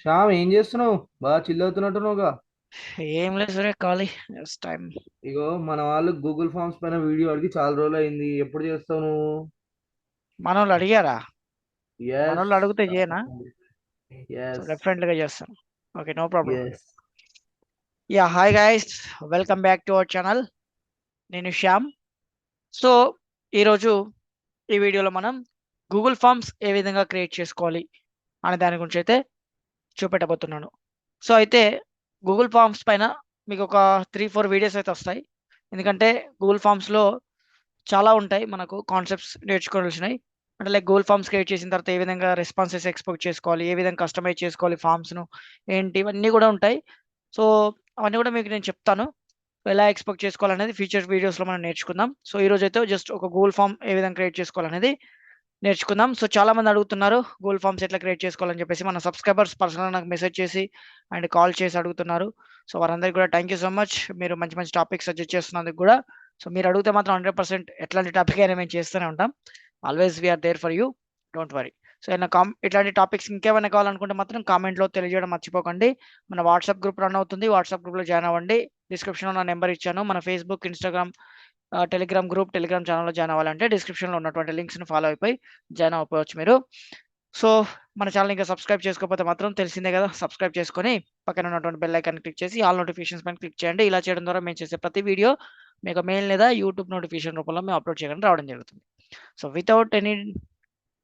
శ్యామ్, ఏం చేస్తున్నావు? బాగా చిల్ అవుతున్నట్టున్నావుగా. ఏం లేదు సరే ఖాళీ జస్ట్ టైం. ఇగో మన వాళ్ళు గూగుల్ ఫామ్స్ పైన వీడియో అడిగి చాలా రోజులు అయింది. ఎప్పుడు చేస్తావు నువ్వు? మనోళ్ళు అడిగారా? ఎస్. మనోళ్ళు అడిగితే చేయనా? So yes. డెఫినెట్గా చేస్తాను. Okay, no problem. Yes. Yeah, hi guys, welcome back to our channel. నేను శ్యామ్. సో ఈరోజు ఈ వీడియోలో మనం గూగుల్ ఫామ్స్ ఏ విధంగా క్రియేట్ చేసుకోవాలి అనే దాని గురించి అయితే చూపెట్టబోతున్నాను. సో అయితే గూగుల్ ఫామ్స్ పైన మీకు ఒక 3-4 వీడియోస్ అయితే వస్తాయి. ఎందుకంటే గూగుల్ ఫామ్స్లో చాలా ఉంటాయి మనకు కాన్సెప్ట్స్ నేర్చుకోవాల్సినవి. అంటే లైక్ గూగుల్ ఫామ్స్ క్రియేట్ చేసిన తర్వాత ఏ విధంగా రెస్పాన్సెస్ ఎక్స్పెక్ట్ చేసుకోవాలి, ఏ విధంగా కస్టమైజ్ చేసుకోవాలి ఫామ్స్ను, ఏంటి ఇవన్నీ కూడా ఉంటాయి. సో అవన్నీ కూడా మీకు నేను చెప్తాను. ఎలా ఎక్స్పెక్ట్ చేసుకోవాలనేది ఫ్యూచర్ వీడియోస్లో మనం నేర్చుకుందాం. సో ఈ రోజు అయితే జస్ట్ ఒక గూగుల్ ఫామ్ ఏ విధంగా క్రియేట్ చేసుకోవాలనేది నేర్చుకుందాం. సో చాలా మంది అడుగుతున్నారు గూగుల్ ఫామ్స్ ఎట్లా క్రియేట్ చేసుకోవాలని చెప్పేసి. మన సబ్స్క్రైబర్స్ పర్సనల్ నాకు మెసేజ్ చేసి అండ్ కాల్ చేసి అడుగుతున్నారు. సో వారందరికీ కూడా థ్యాంక్ యూ సో మచ్. మీరు మంచి మంచి టాపిక్స్ సజెస్ట్ చేస్తున్నందుకు కూడా. సో మీరు అడిగితే మాత్రం 100% ఎట్లాంటి టాపిక్ అయినా మేము చేస్తూనే ఉంటాం. Always we're there for you, don't worry. So ఏమైనా ఇట్లాంటి టాపిక్స్ ఇంకేమైనా కావాలనుకుంటే మాత్రం కామెంట్లో తెలియజేయడం మర్చిపోకండి. మన వాట్సాప్ గ్రూప్ రన్ అవుతుంది, వాట్సాప్ గ్రూప్లో జాయిన్ అవ్వండి. డిస్క్రిప్షన్లో నా నెంబర్ ఇచ్చాను. మన Facebook, Instagram, Telegram group, Telegram ఛానల్లో జాయిన్ అవ్వాలంటే డిస్క్రిప్షన్లో ఉన్నటువంటి లింక్స్ని ఫాలో అయిపోయి జాయిన్ అవ్వచ్చు మీరు. సో మన ఛానల్ ఇంకా సబ్స్క్రైబ్ చేసుకోకపోతే మాత్రం తెలిసిందే కదా, సబ్స్క్రైబ్ చేసుకొని పక్కన ఉన్నటువంటి బెల్ ఐకాన్ క్లిక్ చేసి ఆల్ నోటిఫికేషన్స్ పైన క్లిక్ చేయండి. ఇలా చేయడం ద్వారా మేము చేసే ప్రతి వీడియో మీకు మెయిల్ లేదా యూట్యూబ్ నోటిఫికేషన్ రూపంలో మేము అప్లోడ్ చేయడం రావడం జరుగుతుంది. So without any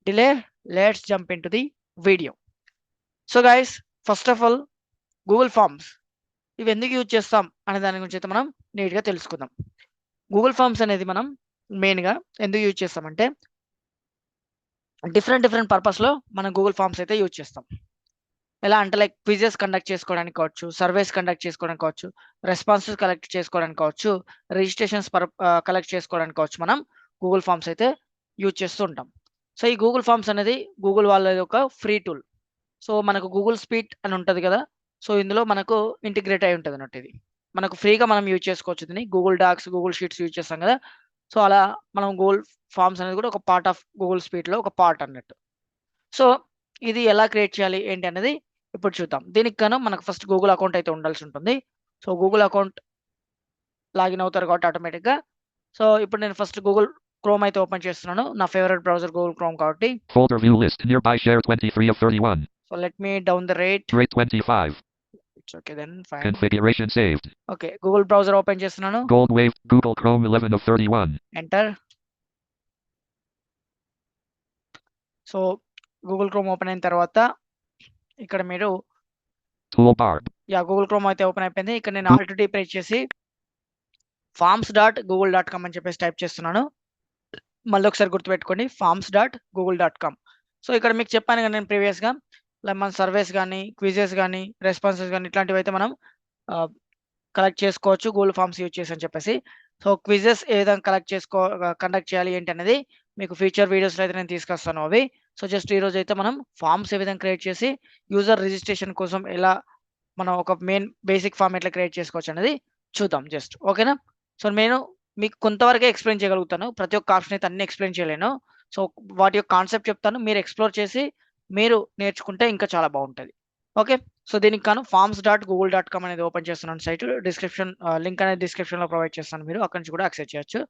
delay, let's jump in to the video. So guys, first of all Google forms ఇవి ఎందుకు యూజ్ చేస్తాం అనే దాని గురించి అయితే మనం నీట్గా తెలుసుకుందాం. గూగుల్ ఫామ్స్ అనేది మనం మెయిన్గా ఎందుకు యూజ్ చేస్తామంటే డిఫరెంట్ డిఫరెంట్ పర్పస్లో మనం గూగుల్ ఫామ్స్ అయితే యూజ్ చేస్తాం. ఎలా అంటే లైక్ క్విజెస్ కండక్ట్ చేసుకోవడానికి కావచ్చు, సర్వేస్ కండక్ట్ చేసుకోవడానికి కావచ్చు, రెస్పాన్సెస్ కలెక్ట్ చేసుకోవడానికి కావచ్చు, రిజిస్ట్రేషన్స్ కలెక్ట్ చేసుకోవడానికి కావచ్చు, మనం గూగుల్ ఫామ్స్ అయితే యూజ్ చేస్తూ ఉంటాం. సో ఈ గూగుల్ ఫామ్స్ అనేది గూగుల్ వాళ్ళది ఒక ఫ్రీ టూల్. సో మనకు గూగుల్ స్పీట్ అని ఉంటుంది కదా. సో ఇందులో మనకు ఇంటిగ్రేట్ అయి ఉంటుంది అన్నట్టు. ఇది మనకు ఫ్రీగా మనం యూజ్ చేసుకోవచ్చు. దీన్ని Google Docs, Google Sheets use చేస్తాం కదా. సో అలా మనం గూగుల్ ఫామ్స్ అనేది కూడా ఒక పార్ట్ ఆఫ్ గూగుల్ స్పీట్లో ఒక పార్ట్ అన్నట్టు. సో ఇది ఎలా క్రియేట్ చేయాలి ఏంటి అనేది ఇప్పుడు చూద్దాం. దీనికి గాను మనకు ఫస్ట్ గూగుల్ అకౌంట్ అయితే ఉండాల్సి ఉంటుంది. సో గూగుల్ అకౌంట్ లాగిన్ అవుతారు కాబట్టి ఆటోమేటిక్గా. సో ఇప్పుడు నేను ఫస్ట్ గూగుల్ క్రోమ్ అయితే ఓపెన్ చేస్తున్నాను. నా ఫేవరెట్ బ్రౌజర్ గూగుల్ క్రోమ్ కాబట్టి. Folder view list. Nearby share 23 of 31. So let me down the rate. Rate 25. It's okay then fine. Configuration saved. Okay, Google browser open చేస్తున్నాను. Gold wave. Google Chrome 11 of 31. Enter. So Google Chrome open అయిన తర్వాత ఇక్కడ మీరు Toolbar. Google Chrome అయితే open అయిపోయింది. ఇక్కడ నేను Goo- Alt tea press చేసి farms.google.com అని చెప్పేసి టైప్ చేస్తున్నాను. మళ్ళీ ఒకసారి గుర్తుపెట్టుకోండి, farms.google.com. సో ఇక్కడ మీకు చెప్పాను కదా నేను ప్రీవియస్గా, మన సర్వేస్ కానీ, క్విజెస్ కానీ, రెస్పాన్సెస్ కానీ ఇట్లాంటివి అయితే మనం కలెక్ట్ చేసుకోవచ్చు గూగుల్ ఫామ్స్ యూజ్ చేసి అని చెప్పేసి. సో క్విజెస్ ఏ విధంగా కండక్ట్ చేయాలి ఏంటి అనేది మీకు ఫ్యూచర్ వీడియోస్లో అయితే నేను తీసుకొస్తాను అవి. సో జస్ట్ ఈరోజు అయితే మనం ఫామ్స్ ఏ విధంగా క్రియేట్ చేసి యూజర్ రిజిస్ట్రేషన్ కోసం ఎలా మనం ఒక మెయిన్ బేసిక్ ఫామ్ ఎట్లా క్రియేట్ చేసుకోవచ్చు అనేది చూద్దాం జస్ట్. ఓకేనా? సో నేను మీకు కొంతవరకే ఎక్స్ప్లెయిన్ చేయగలుగుతాను. ప్రతి ఒక్క ఆప్షన్ అయితే అన్ని ఎక్స్ప్లెయిన్ చేయలేను. సో వాటి యొక్క కాన్సెప్ట్ చెప్తాను, మీరు ఎక్స్ప్లోర్ చేసి మీరు నేర్చుకుంటే ఇంకా చాలా బాగుంటుంది. ఓకే. సో దీనికి కాను farms.google.com అనేది ఓపెన్ చేస్తున్నాను సైట్. డిస్క్రిప్షన్ లింక్ అనేది డిస్క్రిప్షన్లో ప్రొవైడ్ చేస్తాను, మీరు అక్కడి నుంచి కూడా యాక్సెస్ చేయొచ్చు.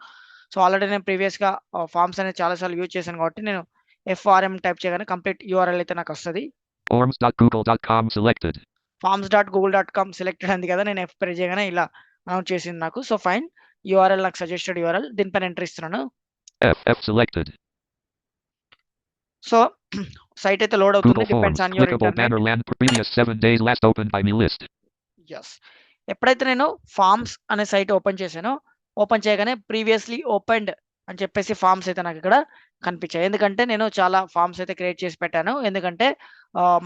సో ఆల్రెడీ నేను ప్రీవియస్గా ఫామ్స్ అనేది చాలాసార్లు యూజ్ చేశాను కాబట్టి నేను FRM టైప్ చేయగానే కంప్లీట్ URL అయితే నాకు వస్తుంది. Forms.google.com selected. farms.google.com సెలెక్టెడ్ అంది కదా, నేను F ప్రెస్ చేయగానే ఇలా అనౌన్స్ చేసింది నాకు. సో ఫైన్, యూఆర్ఎల్ నాకు సజెస్టెడ్ యూఆర్ఎల్, దీనిపైన ఎంటర్ ఇస్తున్నాను. F selected. సో సైట్ అయితే లోడ్ అవుతుంది. Google depends Forms. On your Clickable internet. banner land. Previous 7 days last opened by me list. ఎస్. ఎప్పుడైతే నేను ఫార్మ్స్ అనే సైట్ ఓపెన్ చేశానో, ఓపెన్ చేయగానే ప్రీవియస్లీ ఓపెన్డ్ అని చెప్పేసి ఫామ్స్ అయితే నాకు ఇక్కడ కనిపించాయి. ఎందుకంటే నేను చాలా ఫామ్స్ అయితే క్రియేట్ చేసి పెట్టాను. ఎందుకంటే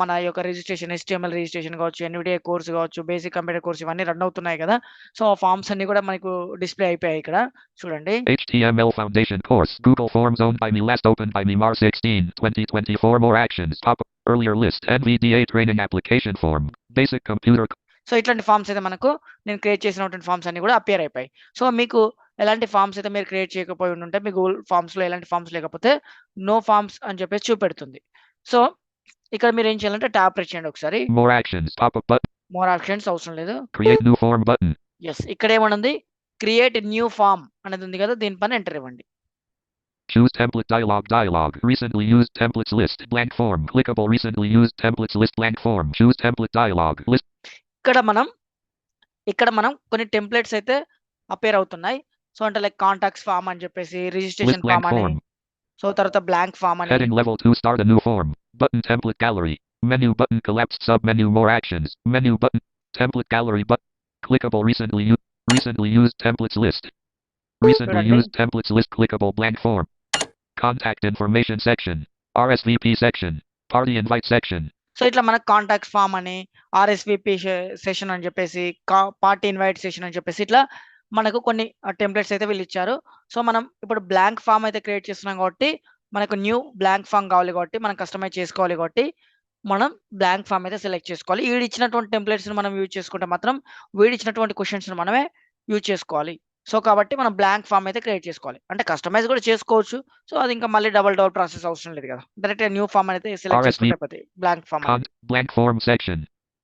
మన యొక్క రిజిస్ట్రేషన్, HTML రిజిస్ట్రేషన్ కావచ్చు, NVDA కోర్స్ కావచ్చు, బేసిక్ కంప్యూటర్ కోర్స్ ఇవన్నీ రన్ అవుతున్నాయి కదా. సో ఆ ఫామ్స్ అన్ని కూడా మనకు డిస్ప్లే అయిపోయాయి ఇక్కడ చూడండి. HTML Foundation course. Google Forms owned by me last opened by me March 16, 2024. More actions. Top earlier list. NVDA training application form. Basic computer. So ఇట్లాంటి ఫామ్స్ అయితే మనకు నేను క్రియేట్ చేసినటువంటి ఫామ్స్ అన్ని కూడా అపియర్ అయిపోయాయి. సో మీకు ఎలాంటి ఫామ్స్ అయితే మీరు క్రియేట్ చేయకపోయి ఉంటే, మీ గూగుల్ ఫామ్స్లో ఎలాంటి ఫామ్స్ లేకపోతే నో ఫామ్స్ అని చెప్పేసి చూపెడుతుంది. సో ఇక్కడ మీరు ఏం చేయాలంటే ట్యాప్ ప్రెస్ చేయండి ఒకసారి. More actions. Pop-up button. More options అవసరం లేదు. Create new form button. Yes. ఇక్కడ ఏమనుంది క్రియేట్ న్యూ ఫార్మ్ అనేది ఉంది కదా, దీనిపైన ఎంటర్ ఇవ్వండి. Choose template dialog. Recently used templates list. Blank form. Clickable recently used templates list. Blank form. Choose template dialog. List. ఇక్కడ మనం కొన్ని టెంప్లెట్స్ అయితే అపేర్ అవుతున్నాయి. సో అంటే లైక్ కాంటాక్ట్స్ ఫామ్ అని చెప్పేసి, List రిజిస్ట్రేషన్ blank ఫామ్ అని, form. సో తర్వాత బ్లాంక్ ఫామ్ అని. Heading level 2. Start a new form. Button template gallery. Menu button collapsed submenu. More actions. Menu button. Template gallery button. Clickable recently used templates list. Recently చూడండి. used templates list. Clickable blank form. Contact information section. RSVP section. Party invite section. So ఇట్లా మనకు contacts form అని, RSVP session అని చెప్పేసి, party invite session అని చెప్పేసి ఇట్లా మనకు కొన్ని టెంప్లెట్స్ అయితే వీళ్ళు ఇచ్చారు. సో మనం ఇప్పుడు బ్లాంక్ ఫామ్ అయితే క్రియేట్ చేస్తున్నాం కాబట్టి మనకు న్యూ బ్లాంక్ ఫామ్ కావాలి కాబట్టి మనం కస్టమైజ్ చేసుకోవాలి కాబట్టి మనం బ్లాంక్ ఫామ్ అయితే సెలెక్ట్ చేసుకోవాలి. వీడిచ్చినటువంటి టెంప్లెట్స్ని మనం యూజ్ చేసుకుంటే మాత్రం వీడిచ్చినటువంటి క్వశ్చన్స్ని మనమే యూజ్ చేసుకోవాలి. సో కాబట్టి మనం బ్లాంక్ ఫామ్ అయితే క్రియేట్ చేసుకోవాలి. అంటే కస్టమైజ్ కూడా చేసుకోవచ్చు. సో అది ఇంకా మళ్ళీ డబుల్ ప్రాసెస్ అవసరం లేదు కదా, డైరెక్ట్ న్యూ ఫామ్ అయితే సెలెక్ట్ చేసుకుంటే అయిపోతుంది blank form. Blank form section.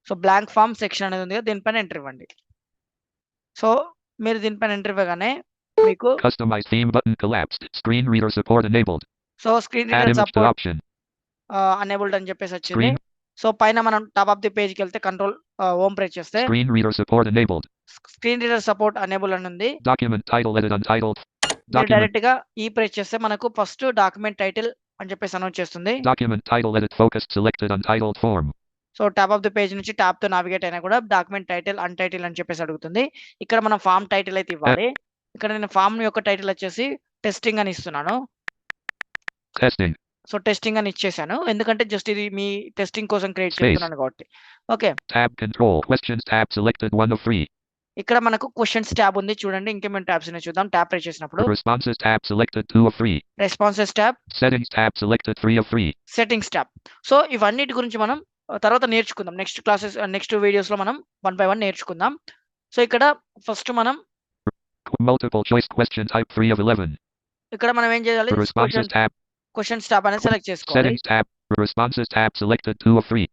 So blank form section అనేది ఉంది కదా, దీనిపైన ఎంటర్ ఇవ్వండి. సో మీరు దీనిపైన ఎంటర్ ఇవ్వగానే మీకు Customize theme button collapsed. Screen reader support enabled. So screen Add reader image to support option. Enabled అని చెప్పేసి వచ్చింది. Screen. సో పైన మనం టాప్ ఆఫ్ ది పేజ్కి వెళ్తే కంట్రోల్ హోమ్ ప్రెస్ చేస్తే Screen reader support enabled. Screen reader support unable అని ఉంది. Document title edit untitled. మీరు Document. డైరెక్ట్ గా ఈ ప్రెస్ చేస్తే మనకు ఫస్ట్ డాక్యుమెంట్ టైటిల్ అని చెప్పేసి అనౌన్స్ చేస్తుంది. Document title edit focused selected untitled form. So top of the page నుంచి ట్యాబ్ తో నావిగేట్ అయినా కూడా డాక్యుమెంట్ టైటిల్ అన్టైటిల్ అని చెప్పేసి అడుగుతుంది. ఇక్కడ మనం ఫామ్ టైటిల్ అయితే ఇవ్వాలి. ఇక్కడ నేను ఫామ్ యొక్క టైటిల్ వచ్చేసి టెస్టింగ్ అని ఇస్తున్నాను. Testing. సో టెస్టింగ్ అని ఇచ్చేసాను, ఎందుకంటే జస్ట్ ఇది మీ టెస్టింగ్ కోసం క్రియేట్ Space. చేస్తున్నాను కాబట్టి. Okay, Tab control. Questions tab selected 1 of 3. ఇక్కడ మనకు క్వశ్చన్స్ ట్యాబ్ ఉంది చూడండి. ఇంకేమైనా ట్యాబ్స్ ఉన్నాయి చూద్దాం. ట్యాబ్ ప్రెస్ చేసినప్పుడు Responses tab selected 2 of 3. Responses tab, Settings tab selected 3 of 3. Settings tab. So ఇవన్నిటి గురించి మనం తర్వాత నేర్చుకుందాం. నెక్స్ట్ వీడియోస్ లో మనం 1 by 1 నేర్చుకుందాం. సో ఇక్కడ ఫస్ట్ మనం Multiple choice question type 3 of 11. ఇక్కడ మనం ఏం చేయాలి, Responses tab. క్వశ్చన్స్ ట్యాబ్ అనేది సెలెక్ట్ చేసుకోవాలి. Settings tab. Responses tab selected 2 of 3.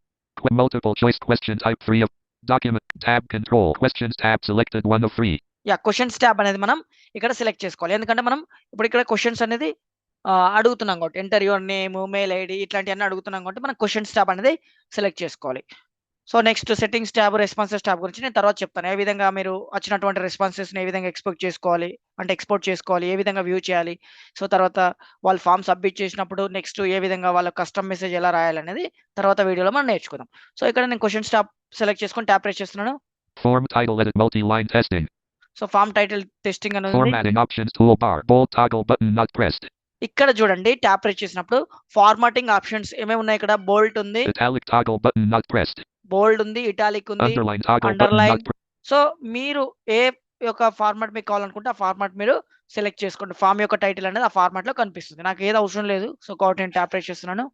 Multiple choice question type 3 of. Document tab control. Questions tab selected 1 of 3. Yeah, questions tab అనేది మనం ఇక్కడ select చేసుకోవాలి. ఎందుకంటే మనం ఇప్పుడు ఇక్కడ క్వశ్చన్స్ అనేది అడుగుతున్నాం కాబట్టి, enter your name, mail ID ఇట్లాంటివన్నీ అడుగుతున్నాం కాబట్టి మనం క్వశ్చన్స్ ట్యాబ్ అనేది సెలెక్ట్ చేసుకోవాలి. So next settings tab, responses tab గురించి నేను తర్వాత చెప్తాను. ఏ విధంగా మీరు వచ్చినటువంటి రెస్పాన్సెస్ని ఏ విధంగా ఎక్స్పోర్ట్ చేసుకోవాలి, ఏ విధంగా వ్యూ చేయాలి. సో తర్వాత వాళ్ళు ఫామ్ సబ్మిట్ చేసినప్పుడు నెక్స్ట్ ఏ విధంగా వాళ్ళ కస్టమ్ మెసేజ్ ఎలా రాయాలనేది తర్వాత వీడియోలో మనం నేర్చుకుందాం. సో ఇక్కడ నేను క్వశ్చన్స్ ట్యాబ్ సెలెక్ట్ చేసుకొని ట్యాప్ ప్రెస్ చేస్తున్నాను. Form title edit multi-line testing. So form title testing అనేది ఉంది. Formatting options toolbar. Bold toggle button not pressed. ఇక్కడ చూడండి ట్యాప్ ప్రెస్ చేసినప్పుడు ఫార్మాటింగ్ ఆప్షన్స్ ఏమేమి ఉన్నాయి. ఇక్కడ బోల్డ్ ఉంది, Italic toggle button not pressed. బోల్డ్ ఉంది, ఇటాలిక్ ఉంది, Underline toggle button underline. not pressed. So మీరు ఏ యొక్క ఫార్మాట్ మీకు కావాలనుకుంటే ఆ ఫార్మాట్ మీరు సెలెక్ట్ చేసుకోండి. ఫామ్ యొక్క టైటిల్ అనేది ఆ ఫార్మాట్ లో కనిపిస్తుంది. నాకు ఏది అవసరం లేదు. సో కాబట్టి నేను ట్యాప్ ప్రెస్ చేస్తున్నాను.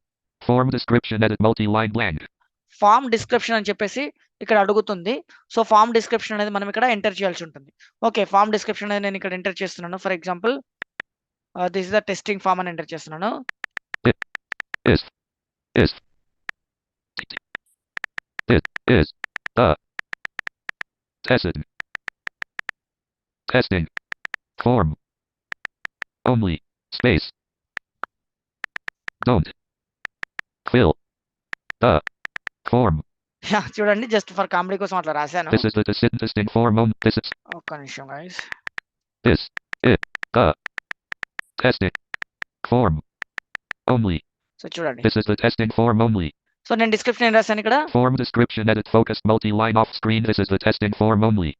Form description edit multi-line blank. Form description అని చెప్పేసి ఇక్కడ అడుగుతుంది. సో ఫామ్ డిస్క్రిప్షన్ అనేది మనం ఇక్కడ ఎంటర్ చేయాల్సి ఉంటుంది. ఓకే, ఫామ్ డిస్క్రిప్షన్ అనేది నేను ఇక్కడ ఎంటర్ చేస్తున్నాను. For example this is the testing form అని ఎంటర్ చేస్తున్నాను. Is the testing form only space don't fill the form. చూడండి, జస్ట్ ఫర్ కామెడీ కోసం అట్లా రాశాను. This is the testing form only. This is ఒక్క నిమిషం guys. this is the testing form only. So చూడండి, This is the testing form only. So నేను description ఏం రాశాను ఇక్కడ, Form description edit focused multi-line off screen. This is the testing form only.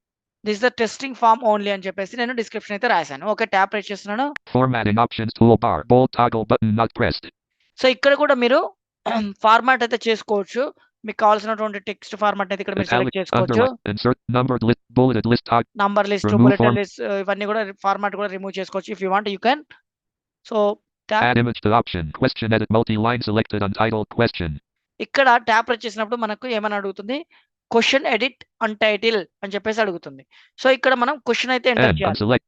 This the testing form only అని చెప్పేసి నేను description అయితే రాశాను. ఓకే, ట్యాప్ ప్రెస్ చేస్తున్నాను. Formatting options toolbar. Bold toggle button not pressed. సో ఇక్కడ కూడా మీరు ఫార్మాట్ అయితే చేసుకోవచ్చు. మీకు కావాల్సినటువంటి టెక్స్ట్ ఫార్మాట్ అయితే ఇక్కడ మీరు Italic, సెలెక్ట్ చేసుకోవచ్చు. underline, insert numbered list, bulleted list toggle. Number list, Remove bullet form. List ఇవన్నీ కూడా ఫార్మాట్ కూడా రిమూవ్ చేసుకోవచ్చు. If you want you can. So Add image to option. Question edit multi-line selected untitled question. ఇక్కడ tap press చేసినప్పుడు మనకు ఏమని అడుగుతుంది, question edit untitled అని చెప్పేసి అడుగుతుంది. సో ఇక్కడ మనం క్వశ్చన్ అయితే ఎంటర్ N చేయాలి. unselect.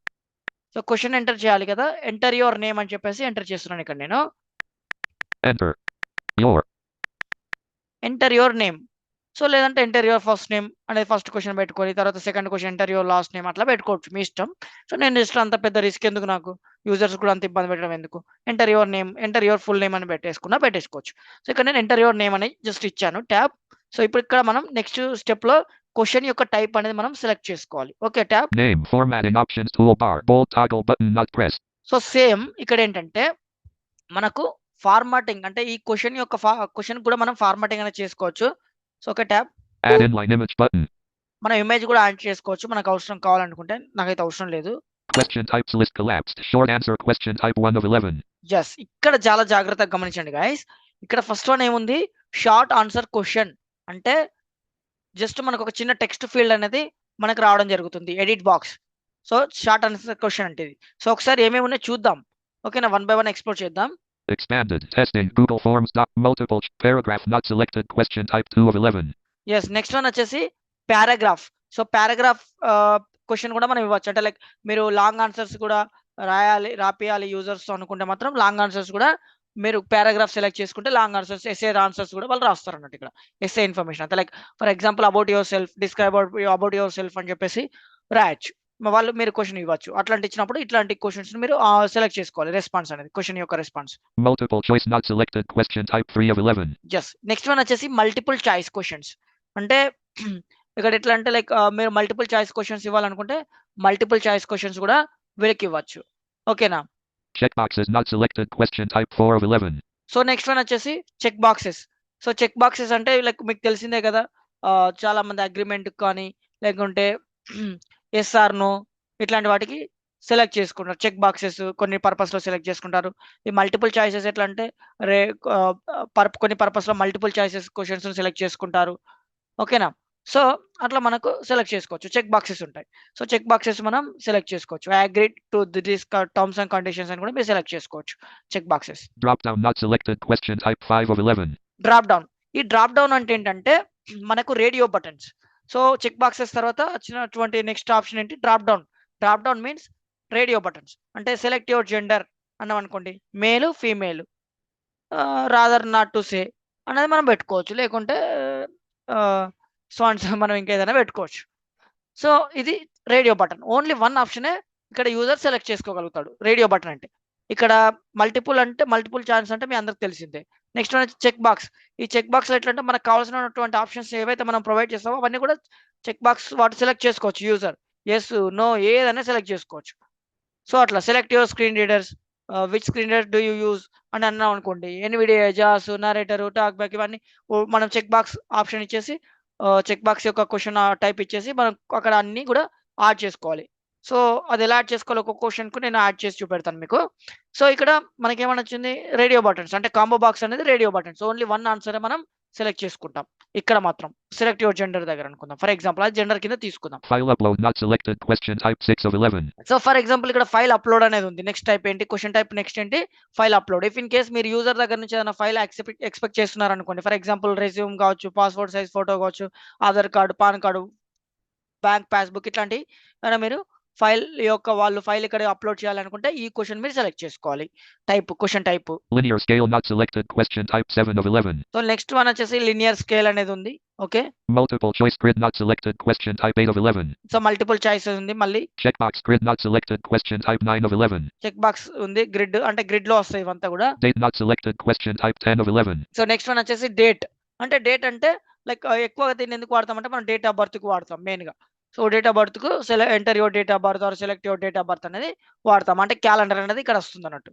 సో క్వశ్చన్ ఎంటర్ చేయాలి కదా, ఎంటర్ యువర్ నేమ్ అని చెప్పేసి ఎంటర్ చేస్తున్నాను ఇక్కడ నేను. Enter your enter your name. So లేదంటే ఎంటర్ యువర్ ఫస్ట్ నేమ్ అనేది ఫస్ట్ క్వశ్చన్ పెట్టుకోవాలి, తర్వాత second question enter your last name అట్లా పెట్టుకోవచ్చు, మీ ఇష్టం. సో నేను జస్ట్ అంత పెద్ద రిస్క్ ఎందుకు, నాకు యూజర్స్ కూడా అంత ఇబ్బంది పెట్టడం ఎందుకు, enter your name, enter your full name అని పెట్టేసుకోవచ్చు. సో ఇక్కడ నేను ఎంటర్ యువర్ నేమ్ అని జస్ట్ ఇచ్చాను ట్యాబ్. సో ఇప్పుడు ఇక్కడ మనం నెక్స్ట్ స్టెప్ లో క్వశ్చన్ యొక్క టైప్ అనేది మనం సెలెక్ట్ చేసుకోవాలి. Okay, tab. Name, formatting options, toolbar, bold toggle button not pressed. So same ఇక్కడ ఏంటంటే మనకు ఫార్మాటింగ్ అంటే ఈ క్వశ్చన్ యొక్క క్వశ్చన్ కూడా మనం ఫార్మాటింగ్ అనేది చేసుకోవచ్చు. సో ఒక tab. Add inline image button. మనం ఇమేజ్ కూడా యాడ్ చేసుకోవచ్చు మనకు అవసరం కావాలనుకుంటే, నాకైతే అవసరం లేదు. Question types list collapsed. Short answer question type 1 of 11. Yes, ఇక్కడ చాలా జాగ్రత్తగా గమనించండి గైస్. ఇక్కడ ఫస్ట్ వన్ ఏముంది, షార్ట్ ఆన్సర్ క్వశ్చన్ అంటే జస్ట్ మనకు ఒక చిన్న టెక్స్ట్ ఫీల్డ్ అనేది మనకు రావడం జరుగుతుంది, edit box. So short answer question అంటే ఇది. సో ఒకసారి ఏమేమి ఉన్నాయో చూద్దాం. ఓకేనా, 1 by 1 ఎక్స్ప్లోర్ చేద్దాం. Expanded testing Google Forms multiple paragraph not selected question type 2 of 11. Yes, next one వచ్చేసి పారాగ్రాఫ్. సో పారాగ్రాఫ్ క్వశ్చన్ కూడా మనం ఇవ్వచ్చు, అంటే లైక్ మీరు లాంగ్ ఆన్సర్స్ కూడా రాపియాలి యూజర్స్ అనుకుంటే మాత్రం లాంగ్ ఆన్సర్స్ కూడా మీరు పారాగ్రాఫ్ సెలెక్ట్ చేసుకుంటే లాంగ్ ఆన్సర్స్, ఎస్ఏ ఆన్సర్స్ కూడా వాళ్ళు రాస్తారు అన్నట్టు. ఇక్కడ ఎస్ఏ ఇన్ఫర్మేషన్ అంటే like for example about your self, describe about your self అని చెప్పేసి రాయొచ్చు, వాళ్ళు మీరు క్వశ్చన్ ఇవ్వచ్చు. అట్లాంటి ఇచ్చినప్పుడు ఇట్లాంటి క్వశ్చన్స్ మీరు సెలెక్ట్ చేసుకోవాలి, రెస్పాన్స్ అనేది క్వశ్చన్ యొక్క response. Multiple choice not selected question type 3 of 11. Just next one వచ్చేసి మల్టిపుల్ చాయిస్ క్వశ్చన్స్. అంటే ఇక్కడ ఎట్లా అంటే లైక్ మీరు మల్టిపుల్ చాయిస్ క్వశ్చన్స్ ఇవ్వాలనుకుంటే మల్టిపుల్ చాయిస్ క్వశ్చన్స్ కూడా వీళ్ళకి ఇవ్వచ్చు. ఓకేనా. Checkboxes not selected question type 4 of 11. So next one వచ్చేసి check boxes. So check boxes అంటే లైక్ మీకు తెలిసిందే కదా, చాలా మంది అగ్రిమెంట్ కానీ లేకుంటే ఎస్ఆర్ నో ఇట్లాంటి వాటికి సెలెక్ట్ చేసుకుంటారు. చెక్ బాక్సెస్ కొన్ని పర్పస్ లో సెలెక్ట్ చేసుకుంటారు. ఈ మల్టిపుల్ చాయిసెస్ ఎట్లా అంటే కొన్ని పర్పస్ లో మల్టిపుల్ చాయిసెస్ క్వశ్చన్స్ సెలెక్ట్ చేసుకుంటారు. ఓకేనా. సో అట్లా మనకు సెలెక్ట్ చేసుకోవచ్చు, చెక్ బాక్సెస్ ఉంటాయి. సో చెక్ బాక్సెస్ మనం సెలెక్ట్ చేసుకోవచ్చు. I agree to this terms and conditions అని కూడా మీరు సెలెక్ట్ చేసుకోవచ్చు check boxes. Drop down not selected question type 5 of 11. Drop down. ఈ డ్రాప్ డౌన్ అంటే ఏంటంటే మనకు radio buttons. So check boxes తర్వాత వచ్చినటువంటి నెక్స్ట్ ఆప్షన్ ఏంటి, drop down. Drop down means radio buttons. అంటే సెలెక్ట్ యువర్ జెండర్ అన్నాం అనుకోండి, male female, rather not to say అనేది మనం పెట్టుకోవచ్చు, లేకుంటే సాంగ్స్ మనం ఇంకేదైనా పెట్టుకోవచ్చు. సో ఇది రేడియో బటన్. ఓన్లీ వన్ ఆప్షనే ఇక్కడ యూజర్ సెలెక్ట్ చేసుకోగలుగుతాడు రేడియో బటన్ అంటే. ఇక్కడ మల్టిపుల్ అంటే మల్టిపుల్ ఛాన్స్ అంటే మీ అందరికి తెలిసిందే. Next one check box. ఈ చెక్ బాక్స్ ఎట్లా అంటే మనకు కావాల్సినటువంటి ఆప్షన్స్ ఏవైతే మనం ప్రొవైడ్ చేస్తామో అవన్నీ కూడా చెక్ బాక్స్ వాటి సెలెక్ట్ చేసుకోవచ్చు యూజర్. ఎస్ నో ఏదైనా సెలెక్ట్ చేసుకోవచ్చు. సో అట్లా select your screen readers, which screen reader do you use అని అన్నాం అనుకోండి, ఎన్విడియా, జాస్, నరేటర్, టాక్ బ్యాక్ ఇవన్నీ మనం చెక్ బాక్స్ ఆప్షన్ ఇచ్చేసి చెక్ బాక్స్ యొక్క క్వశ్చన్ టైప్ ఇచ్చేసి మనం అక్కడ అన్ని కూడా యాడ్ చేసుకోవాలి. సో అది ఎలా యాడ్ చేసుకోవాలి ఒక్కొక్క క్వశ్చన్కు నేను యాడ్ చేసి చూపెడతాను మీకు. సో ఇక్కడ మనకి ఏమని వచ్చింది, రేడియో బటన్స్ అంటే కాంబో బాక్స్ అనేది radio buttons. Only one answer మనం సెలెక్ట్ చేసుకుంటాం. ఇక్కడ మాత్రం సెలెక్ట్ యువర్ జెండర్ దగ్గర అనుకుందాం. ఫర్ ఎగ్జాంపుల్ అది జెండర్ కింద తీసుకుందాం. File upload not selected question type 6 of 11. So for example ఇక్కడ ఫైల్ అప్లోడ్ అనేది ఉంది. నెక్స్ట్ టైప్ ఏంటి, క్వశ్చన్ టైప్ నెక్స్ట్ ఏంటి, file upload. If in case మీరు యూజర్ దగ్గర నుంచి ఏదైనా ఫైల్ ఎక్స్పెక్ట్ చేస్తున్నారు అనుకోండి, ఫర్ ఎగ్జాంపుల్ రెజ్యూమ్ కావచ్చు, పాస్పోర్ట్ సైజ్ ఫోటో కావచ్చు, Aadhaar card, pan card, bank passbook ఇట్లాంటి మీరు ఫైల్ యొక్క వాళ్ళు ఫైల్ ఇక్కడ అప్లోడ్ చేయాలనుకుంటే ఈ క్వశ్చన్ మీరు సెలెక్ట్ చేసుకోవాలి. Type question type. Linear scale not selected question type 7 of 11. So next one వచ్చేసి లినియర్ స్కేల్ అనేది ఉంది. Okay. Multiple choice grid not selected question type 8 of 11. So multiple choices ఉంది. మళ్ళీ Checkbox grid not selected question type 9 of 11. Check box ఉంది. Grid అంటే grid లో వస్తాయి ఇవంతా కూడా. Date not selected question type 10 of 11. So next one వచ్చేసి date. అంటే డేట్ అంటే లైక్ ఎక్కువగా దీన్ని ఎందుకు వాడతామంటే మనం డేట్ ఆఫ్ బర్త్ కు వాడతాం మెయిన్ గా. సో డేట్ ఆఫ్ బర్త్ కు enter your date of birth are select your date of birth అనేది వాడతాం. అంటే క్యాలెండర్ అనేది ఇక్కడ వస్తుంది అన్నట్టు.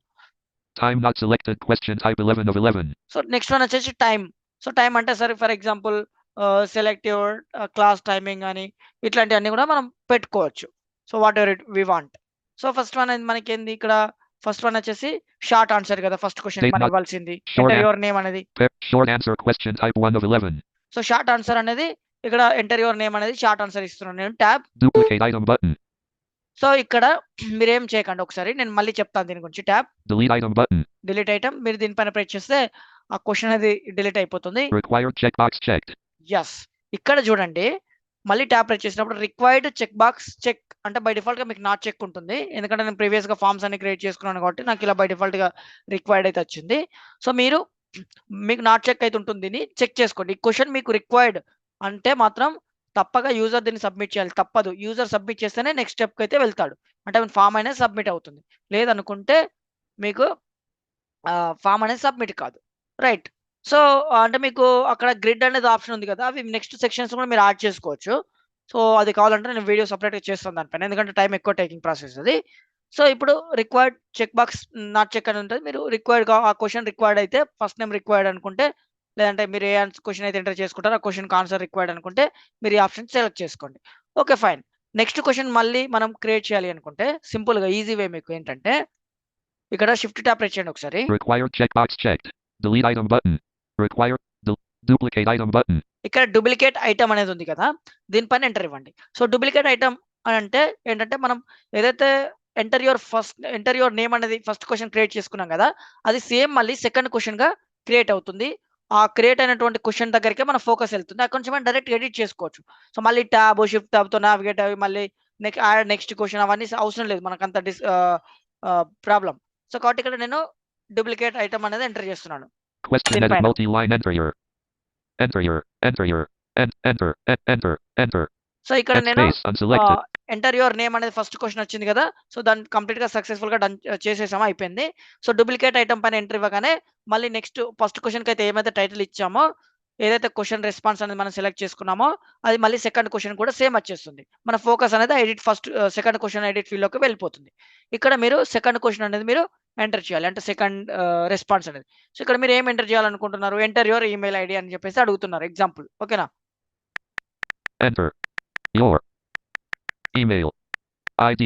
Time not selected question type 11 of 11. So next one వచ్చేసి టైం. సో టైం అంటే సరే for example select your class timing అని ఇట్లాంటివన్నీ కూడా మనం పెట్టుకోవచ్చు. So whatever it we want. So first one మనకి ఏంది ఇక్కడ, ఫస్ట్ వన్ వచ్చేసి షార్ట్ ఆన్సర్ కదా, ఫస్ట్ క్వశ్చన్ మనం ఇవ్వాల్సింది ఎంటర్ యువర్ నేమ్ అనేది. Short answer question type 1 of 11. So short answer అనేది ఇక్కడ ఎంటర్ యువర్ నేమ్ అనేది షార్ట్ ఆన్సర్ ఇస్తున్నాను నేను. Tab. Duplicate item button. So ఇక్కడ మీరేం చేయకండి, ఒకసారి నేను మళ్ళీ చెప్తాను దీని గురించి. Tab. Delete item button. Delete item. మీరు దీనిపైన ప్రెస్ చేస్తే ఆ క్వశ్చన్ అనేది డిలీట్ అయిపోతుంది. Required checkbox checked. ఎస్. ఇక్కడ చూడండి మళ్ళీ ట్యాబ్ ప్రెస్ చేసినప్పుడు రిక్వైర్డ్ చెక్ బాక్స్ చెక్ అంటే బై డిఫాల్ట్ గా మీకు నాట్ చెక్ ఉంటుంది, ఎందుకంటే నేను ప్రీవియస్ గా ఫార్మ్స్ అన్ని క్రియేట్ చేసుకున్నాను కాబట్టి నాకు ఇలా బై డిఫాల్ట్ గా రిక్వైర్డ్ అయితే వచ్చింది. సో మీరు మీకు నాట్ చెక్ అయితే ఉంటుంది. దీన్ని చెక్ చేసుకోండి. ఈ క్వెషన్ మీకు రిక్వైర్డ్ అంటే మాత్రం తప్పక యూజర్ దీన్ని సబ్మిట్ చేయాలి. తప్పదు. యూజర్ సబ్మిట్ చేస్తేనే నెక్స్ట్ స్టెప్‌కైతే వెళ్తాడు. అంటే ఫార్మ్ అనేది సబ్మిట్ అవుతుంది. లేదనుకుంటే మీకు ఫార్మ్ అనేది సబ్మిట్ కాదు. రైట్. సో, అంటే మీకు అక్కడ గ్రిడ్ అనేది ఆప్షన్ ఉంది కదా! అవి నెక్స్ట్ సెక్షన్స్ కూడా మీరు యాడ్ చేసుకోవచ్చు. సో, అది కావాలంటే నేను వీడియో సెపరేట్‌గా చేస్తాను దానిపైన. ఎందుకంటే టైమ్ ఎక్కువ టేకింగ్ ప్రాసెస్ అది. సో, ఇప్పుడు required check box not check అని ఉంటది. మీరు రిక్వైర్డ్‌గా ఆ క్వెషన్ రిక్వైర్డ్ అయితే ఫస్ట్ నేమ్ రిక్వైర్డ్ అనుకుంటే, లేదంటే మీరు ఏ క్వెషన్ అయితే ఎంటర్ చేసుకుంటారో ఆ క్వెషన్‌కి ఆన్సర్ రిక్వైర్డ్ అనుకుంటే మీరు ఈ ఆప్షన్ సెలెక్ట్ చేసుకోండి. ఓకే. ఫైన్. నెక్స్ట్ క్వెషన్ మళ్ళీ మనం క్రియేట్ చేయాలి అనుకుంటే సింపుల్‌గా ఈజీ వే మీకు ఏంటంటే ఇక్కడ షిఫ్ట్ ట్యాప్ ప్రెస్ చేయండి ఒకసారి. Required checkbox checked. Delete item button. Required duplicate item button. ఇక్కడ డూప్లికేట్ ఐటెమ్ అనేది ఉంది కదా! దీనిపైన ఎంటర్ ఇవ్వండి. సో, డూప్లికేట్ ఐటెమ్ అని అంటే ఏంటంటే మనం ఏదైతే ఎంటర్ యువర్ నేమ్ అనేది ఫస్ట్ క్వెషన్ క్రియేట్ చేసుకున్నాం కదా! అది సేమ్ మళ్ళీ సెకండ్ క్వెషన్‌గా క్రియేట్ అవుతుంది. ఆ క్రియేట్ అయినటువంటి క్వెషన్ దగ్గరికే మన ఫోకస్ ఎళ్తుంది. అక్కడి నుంచి మనం డైరెక్ట్ ఎడిట్ చేసుకోవచ్చు. సో, మళ్ళీ షిఫ్ట్ టాబ్‌తో నావిగేట్ అవి మళ్ళీ యాడ్ నెక్స్ట్ క్వెషన్ అవన్నీ అవసరం లేదు. మనకంత ప్రాబ్లమ్. సో, కాబట్టి ఇక్కడ నేను డూప్లికేట్ ఐటెమ్ అనేది ఎంటర్ చేస్తున్నాను. Question edit దీనిపైన. multi-line enter your. Enter enter. So, ఇక్కడ End నేను space unselected. Enter your name అనేది ఫస్ట్ క్వెషన్ వచ్చింది కదా! సో, దాన్ని కంప్లీట్‌గా సక్సెస్‌ఫుల్‌గా డన్ చేసేసాము. అయిపోయింది. సో, డూప్లికేట్ ఐటెమ్ పైన ఎంటర్ ఇవ్వగానే మళ్ళీ నెక్స్ట్ ఫస్ట్ క్వెషన్‌కైతే ఏమైతే టైటిల్ ఇచ్చామో, ఏదైతే క్వెషన్ రెస్పాన్స్ అనేది మనం సెలెక్ట్ చేసుకున్నామో, అది మళ్ళీ సెకండ్ క్వెషన్ కూడా సేమ్ వచ్చేస్తుంది. మన ఫోకస్ అనేది సెకండ్ క్వెషన్ ఎడిట్ ఫీల్డ్‌లోకి వెళ్ళిపోతుంది. ఇక్కడ మీరు సెకండ్ క్వెషన్ అనేది మీరు ఎంటర్ చేయాలి. అంటే సెకండ్ రెస్పాన్స్ అనేది. సో, ఇక్కడ మీరు ఏం ఎంటర్ చేయాలనుకుంటున్నారు? ఎంటర్ యువర్ ఈమెయిల్ ఐడీ అని చెప్పేసి అడుగుతున్నారు. ఎగ్జాంపుల్. ఓకేనా? Enter your email ID.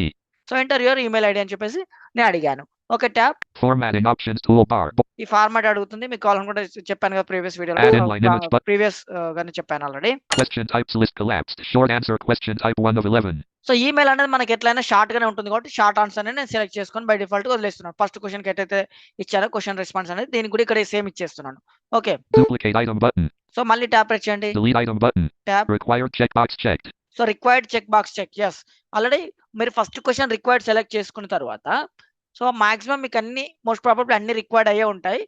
So, enter your email ID అని చెప్పేసి నేను అడిగాను. Okay. Tap. Formatting options toolbar. ఈ ఫార్మాట్ అడుగుతుంది. మీకు కావాలనుకుంటే చెప్పాను కదా! ప్రీవియస్ Add వీడియోలో. inline image but ప్రీవియస్ గానే చెప్పాను already. question types list collapsed. Short answer question type 1 of 11. So, email అనేది మనకి ఎట్లైనా షార్ట్ గానే ఉంటుంది కాబట్టి షార్ట్ ఆన్సర్ అనేది నేను సెలెక్ట్ చేసుకొని బై డిఫాల్ట్‌గా వదిలేస్తున్నాను. ఫస్ట్ క్వెషన్‌కి ఎట్టయితే ఇచ్చానో క్వెషన్ రెస్పాన్స్ అనేది దీనికి కూడా ఇక్కడ సేమ్ ఇచ్చేస్తున్నాను. Okay. Duplicate item button. So, మళ్ళీ ట్యాప్ ప్రెస్ చేయండి. Delete item button. Tap. Required checkbox checked. So, required check box check. Yes. Already మీరు ఫస్ట్ క్వెషన్ రిక్వైర్డ్ సెలెక్ట్ చేసుకున్న తర్వాత సో, మాక్సిమం మీకు అన్ని మోస్ట్ ప్రాబబ్లీ అన్ని రిక్వైర్డ్ అయ్యే ఉంటాయి.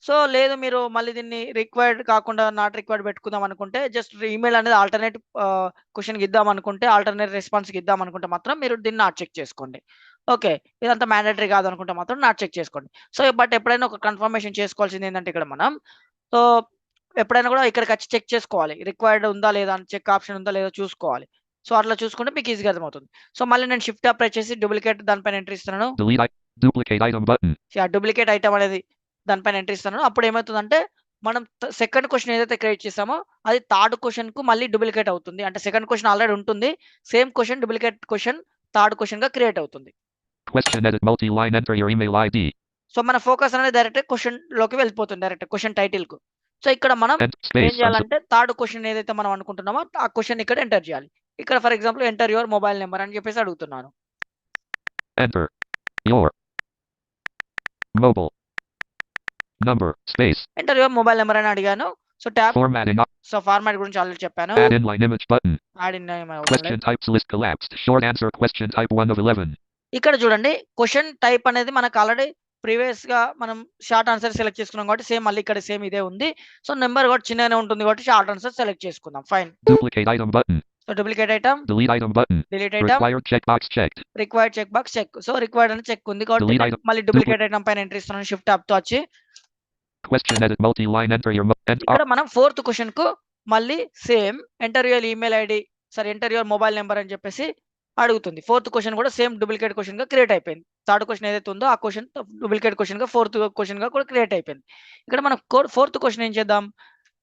సో, లేదు మీరు మళ్ళీ దీన్ని రిక్వైర్డ్ కాకుండా నాట్ రిక్వైర్డ్ పెట్టుకుందాం అనుకుంటే జస్ట్ ఈమెయిల్ అనేది ఆల్టర్‌నేట్ క్వెషన్‌కి ఇద్దాం అనుకుంటే ఆల్టర్‌నేట్ రెస్పాన్స్‌కి ఇద్దాం అనుకుంటే మాత్రం మీరు దీన్ని నాట్ చెక్ చేసుకోండి. ఓకే. ఇదంతా మ్యాండేటరీ కాదనుకుంటే మాత్రం నాట్ చెక్ చేసుకోండి. సో, బట్ ఎప్పుడైనా ఒక కన్ఫర్మేషన్ చేసుకోవాల్సింది ఏందంటే ఇక్కడ మనం సో, ఎప్పుడైనా కూడా ఇక్కడికొచ్చి చెక్ చేసుకోవాలి. రిక్వైర్డ్ ఉందా లేదా అని చెక్ ఆప్షన్ ఉందా లేదా చూసుకోవాలి. సో, అట్లా చూసుకుంటే మీకు ఈజీగా అర్థమవుతుంది. సో, మళ్ళీ నేను షిఫ్ట్ ట్యాప్ ప్రెస్ చేసి డూప్లికేట్ దానిపైన ఎంటర్ ఇస్తున్నాను. Duplicate item button. ఆ డూప్లికేట్ ఐటెమ్ అనేది దానిపైన ఎంటర్ ఇస్తున్నాను. అప్పుడు ఏమవుతుందంటే మనం సెకండ్ క్వెషన్ ఏదైతే క్రియేట్ చేసామో అది థర్డ్ క్వెషన్‌కు మళ్ళీ డూప్లికేట్ అవుతుంది. అంటే సెకండ్ క్వెషన్ ఆల్రెడీ ఉంటుంది. Same question duplicate question third క్వెషన్‌గా క్రియేట్ అవుతుంది. Question edit multi-line enter your email ID. So, మన ఫోకస్ అనేది డైరెక్ట్‌గా క్వెషన్‌లోకి వెళ్ళిపోతుంది. Direct question టైటిల్‌కు. సో, ఇక్కడ మనం End ఏం space చేయాలంటే థర్డ్ క్వెషన్ ఏదైతే మనం అనుకుంటున్నామో ఆ క్వెషన్ ఇక్కడ ఎంటర్ చేయాలి. ఇక్కడ for example enter your mobile number అని చెప్పేసి అడుగుతున్నాను. enter your mobile number space. Enter your mobile number అని అడిగాను. So, tap. Formatting so, format గురించి ఆల్రెడీ చెప్పాను. add inline image button. Add in Question types list collapsed. Short answer question type 1 of 11. ఇక్కడ చూడండి question type అనేది మనకు already ప్రీవియస్‌గా మనం షార్ట్ ఆన్సర్ సెలెక్ట్ చేసుకున్నాం కాబట్టి సేమ్ మళ్ళీ ఇక్కడ సేమ్ ఇదే ఉంది. సో, నంబర్ కూడా చిన్నగానే ఉంటుంది కాబట్టి షార్ట్ ఆన్సర్ సెలెక్ట్ చేసుకుందాం. Fine. Duplicate item button. So, duplicate item. Delete item button. Delete item. Required checkbox checked. Required check box check. So, required అని చెక్ ఉంది కాబట్టి Delete నేను item. మళ్ళీ డూప్లికేట్ ఐటెమ్ పైన ఎంటర్ ఇస్తున్నాను షిఫ్ట్ ట్యాబ్‌తో వచ్చి. Question edit multi-line enter your ఇక్కడ మనం ఫోర్త్ క్వెషన్‌కు మళ్ళీ same enter your email ID enter your mobile number అని చెప్పేసి అడుగుతుంది. ఫోర్త్ క్వెషన్ కూడా సేమ్ డూప్లికేట్ క్వెషన్‌గా క్రియేట్ అయిపోయింది. థర్డ్ క్వెషన్ ఏదైతే ఉందో ఆ క్వెషన్ డూప్లికేట్ క్వెషన్‌గా ఫోర్త్ క్వెషన్‌గా కూడా క్రియేట్ అయిపోయింది. ఇక్కడ మనం ఫోర్త్ క్వెషన్ ఏం చేద్దాం?